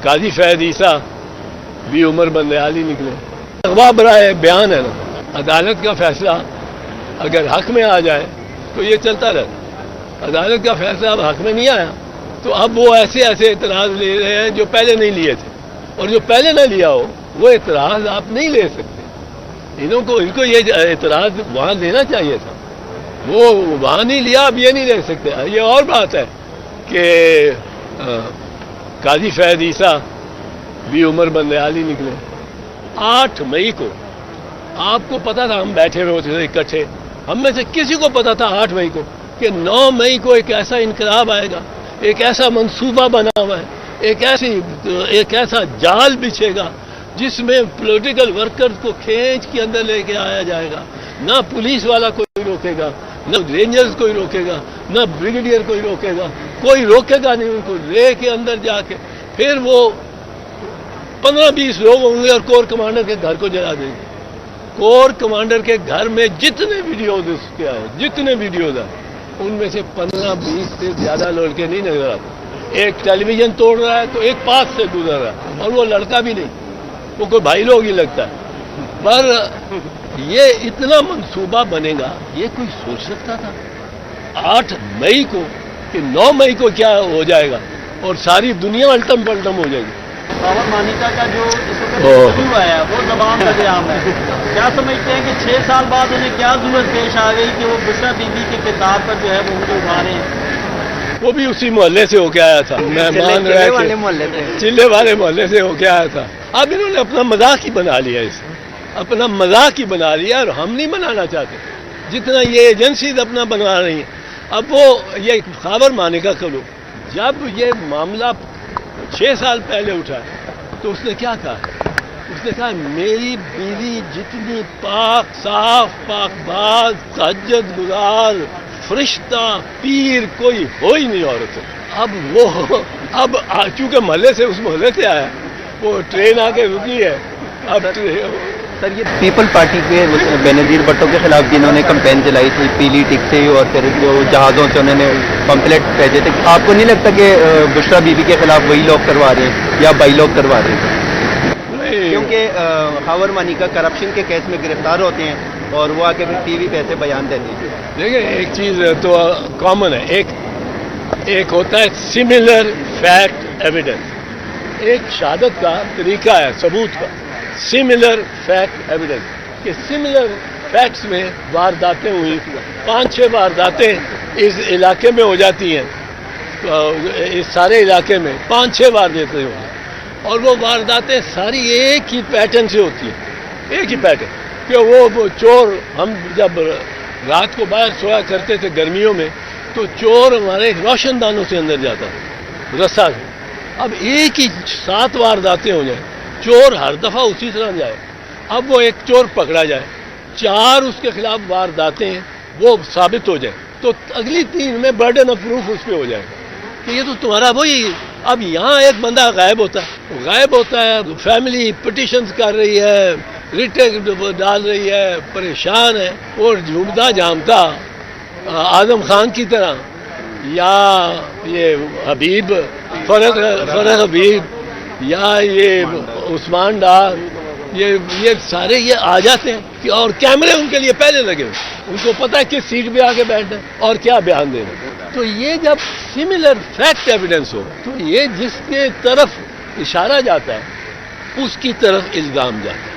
قاضی فیض عیسیٰ بھی عمر بندیالی نکلے. اغوا برائے بیان ہے نا. عدالت کا فیصلہ اگر حق میں آ جائے تو یہ چلتا رہتا. عدالت کا فیصلہ اب حق میں نہیں آیا تو اب وہ ایسے اعتراض لے رہے ہیں جو پہلے نہیں لیے تھے, اور جو پہلے نہ لیا ہو وہ اعتراض آپ نہیں لے سکتے. ان کو یہ اعتراض وہاں لینا چاہیے تھا, وہ وہاں نہیں لیا, اب یہ نہیں لے سکتے. یہ اور بات ہے کہ قاضی فیض عیسیٰ بھی عمر بندیالی نکلے. 8 مئی کو آپ کو پتا تھا, ہم بیٹھے ہوئے ہوتے تھے اکٹھے, ہم میں سے کسی کو پتا تھا 8 مئی کو کہ 9 مئی کو ایک ایسا انقلاب آئے گا, ایک ایسا منصوبہ بنا ہوا ہے, ایک ایسا جال بچھے گا جس میں پولیٹیکل ورکرز کو کھینچ کے اندر لے کے آیا جائے گا. نہ پولیس والا کوئی روکے گا, نہ رینجرز کوئی روکے گا, نہ بریگیڈیئر کوئی روکے گا, کوئی روکے گا نہیں. ان کو لے کے اندر جا کے پھر وہ 15-20 لوگ ہوں گے اور کور کمانڈر کے گھر کو جلا دیں گے. کور کمانڈر کے گھر میں جتنے ویڈیوز اس کے آئے, جتنے ویڈیوز آئے, ان میں سے 15-20 سے زیادہ لڑکے نہیں نظر آتے. ایک ٹیلی ویژن توڑ رہا ہے تو ایک پاس سے گزر رہا ہے, اور وہ لڑکا بھی نہیں, وہ کوئی بھائی لوگ ہی لگتا ہے. پر یہ اتنا منصوبہ بنے گا, یہ کوئی سوچ سکتا تھا 8 مئی کو کہ 9 مئی کو کیا ہو جائے گا اور ساری دنیا الٹم پلٹم ہو جائے گی. خاور مانیکا کا جو اس وقت شروع ہے وہ زبان کا قیام ہے, کیا سمجھتے ہیں کہ 6 سال بعد انہیں کیا ضرورت پیش آ گئی کہ وہ بشرا بی بی کے کتاب پر جو ہے وہ ان کو ابھارے ہیں؟ وہ بھی اسی محلے سے ہو کے آیا تھا, مہمان رہ کے چلے والے محلے سے ہو کے آیا تھا. اب انہوں نے اپنا مذاق ہی بنا لیا, اپنا مذاق ہی بنا لیا, اور ہم نہیں بنانا چاہتے جتنا یہ ایجنسیز اپنا بنا رہی ہیں. اب وہ یہ خاور مانیکا کرو, جب یہ معاملہ 6 سال پہلے اٹھا تو اس نے کیا کہا؟ اس نے کہا میری بیوی جتنی پاک صاف پاک باز تہجد گزار فرشتہ پیر کوئی ہو ہی نہیں عورت. اب چونکہ محلے سے, اس محلے سے آیا, وہ ٹرین آ کے رکی ہے. اب سر یہ پیپل پارٹی کے بینظیر بھٹو کے خلاف جنہوں نے کمپین چلائی تھی پیلی ٹک سے, اور پھر جو جہازوں سے انہوں نے پمپلیٹ بھیجے تھے, آپ کو نہیں لگتا کہ بشرا بی بی کے خلاف وہی لوگ کروا رہے ہیں یا بائی لوگ کروا رہے ہیں؟ کیونکہ خاور مانیکا کرپشن کے کیس میں گرفتار ہوتے ہیں اور وہ آ کے پھر ٹی وی پہ ایسے بیان دیتے ہیں. دیکھیں ایک چیز تو کامن ہے, ایک ہوتا ہے سملر فیکٹ ایویڈنس, ایک شہادت کا طریقہ ہے ثبوت کا, سملر فیکٹ ایویڈنس کہ سملر فیکٹس میں وارداتیں ہوئی, 5-6 وارداتیں اس علاقے میں ہو جاتی ہیں, اس سارے علاقے میں 5-6 وارداتیں ہوئی, اور وہ وارداتیں ساری ایک ہی پیٹرن سے ہوتی ہیں, ایک ہی پیٹرن کہ وہ چور, ہم جب رات کو باہر سویا کرتے تھے گرمیوں میں تو چور ہمارے روشن دانوں سے اندر جاتا تھا رسا سے. اب ایک ہی 7 وارداتیں ہو جائیں, چور ہر دفعہ اسی طرح جائے. اب وہ ایک چور پکڑا جائے, 4 اس کے خلاف وارداتیں وہ ثابت ہو جائیں تو اگلی 3 میں برڈن آف پروف اس پہ ہو جائے کہ یہ تو تمہارا وہی. اب یہاں ایک بندہ غائب ہوتا ہے, فیملی پٹیشنز کر رہی ہے, ریٹے ڈال رہی ہے, پریشان ہے, اور جھومتا جھامتا اعظم خان کی طرح یا یہ حبیب فرح حبیب یا یہ عثمان ڈار, یہ سارے یہ آ جاتے ہیں کہ اور کیمرے ان کے لیے پہلے لگے ہوئے, ان کو پتہ ہے کس سیٹ پہ آ کے بیٹھنا ہے اور کیا بیان دینا. تو یہ جب سملر فیکٹ ایویڈنس ہو تو یہ جس کے طرف اشارہ جاتا ہے اس کی طرف الزام جاتا ہے.